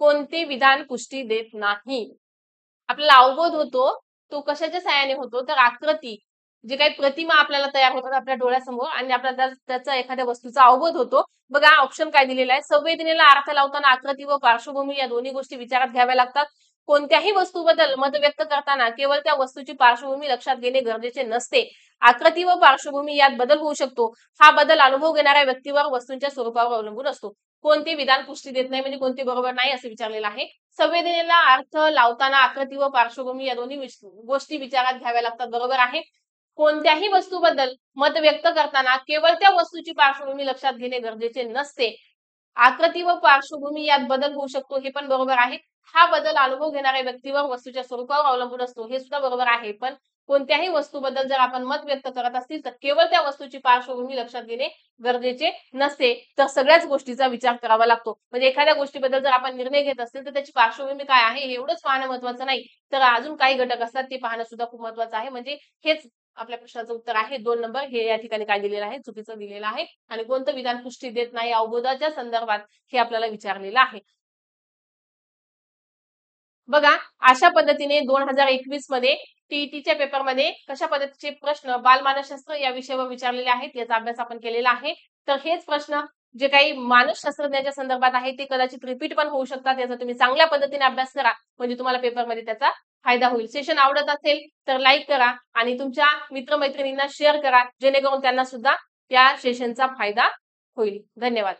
कोणते विधान पुष्टी देत नाही? आपल्याला अवबोध होतो तो कशाच्या सहाय्याने होतो, तर आकृती. जे काही प्रतिमा आपल्याला तयार होतात आपल्या डोळ्यासमोर आणि आपल्याला त्याचा एखाद्या वस्तूचा अवबोध होतो. बघा ऑप्शन काय दिलेला आहे, संवेदनेला अर्थ लावताना आकृती व पार्श्वभूमी या दोन्ही गोष्टी विचारात घ्याव्या लागतात. कोणत्याही वस्तूबद्दल मत व्यक्त करताना केवळ त्या वस्तूची पार्श्वभूमी लक्षात घेणे गरजेचे नसते. आकृती व पार्श्वभूमी यात बदल होऊ शकतो. हा बदल अनुभव घेणाऱ्या व्यक्तीवर वस्तूंच्या स्वरूपावर अवलंबून असतो. कोणते विधान पुष्टी देत नाही म्हणजे कोणते बरोबर नाही असं विचारलेलं आहे. संवेदनेला अर्थ लावताना आकृती व पार्श्वभूमी या दोन्ही गोष्टी विचारात घ्याव्या लागतात, बरोबर आहे. कोणत्याही वस्तूबद्दल मत व्यक्त करताना केवळ त्या वस्तूची पार्श्वभूमी लक्षात घेणे गरजेचे नसते. आकृती व पार्श्वभूमी यात बदल होऊ शकतो, हे पण बरोबर आहे. हा बदल अनुभव घेणाऱ्या व्यक्तीवर वस्तूच्या स्वरूपावर अवलंबून असतो, हे सुद्धा बरोबर आहे. पण कोणत्याही वस्तूबद्दल जर आपण मत व्यक्त करत असतील तर केवळ त्या वस्तूची पार्श्वभूमी लक्षात घेणे गरजेचे नसते. तर सगळ्याच गोष्टीचा विचार करावा लागतो. म्हणजे एखाद्या गोष्टीबद्दल जर आपण निर्णय घेत असतील तर त्याची पार्श्वभूमी काय आहे हे एवढंच पाहणं महत्वाचं नाही, तर अजून काही घटक असतात ते पाहणं सुद्धा खूप महत्वाचं आहे. म्हणजे हेच आपल्या प्रश्नाचं उत्तर आहे. 2 नंबर हे या ठिकाणी काय दिलेलं आहे, चुकीचं दिलेलं आहे. आणि कोणतं विधान पुष्टी देत नाही अवबोधाच्या संदर्भात हे आपल्याला विचारलेलं आहे. बघा अशा पद्धतीने 2021 मध्ये टीईटीच्या पेपरमध्ये कशा पद्धतीचे प्रश्न बालमानसशास्त्र या विषयावर विचारलेले आहेत याचा अभ्यास आपण केलेला आहे. तर हेच प्रश्न जे काही मानसशास्त्रज्ञाच्या संदर्भात आहे ते कदाचित रिपीट पण होऊ शकतात. याचा तुम्ही चांगल्या पद्धतीने अभ्यास करा म्हणजे तुम्हाला पेपरमध्ये त्याचा फायदा होईल. सेशन आवडत असेल तर लाईक करा आणि तुमच्या मित्रमैत्रिणींना शेअर करा जेणेकरून त्यांना सुद्धा या सेशनचा फायदा होईल. धन्यवाद.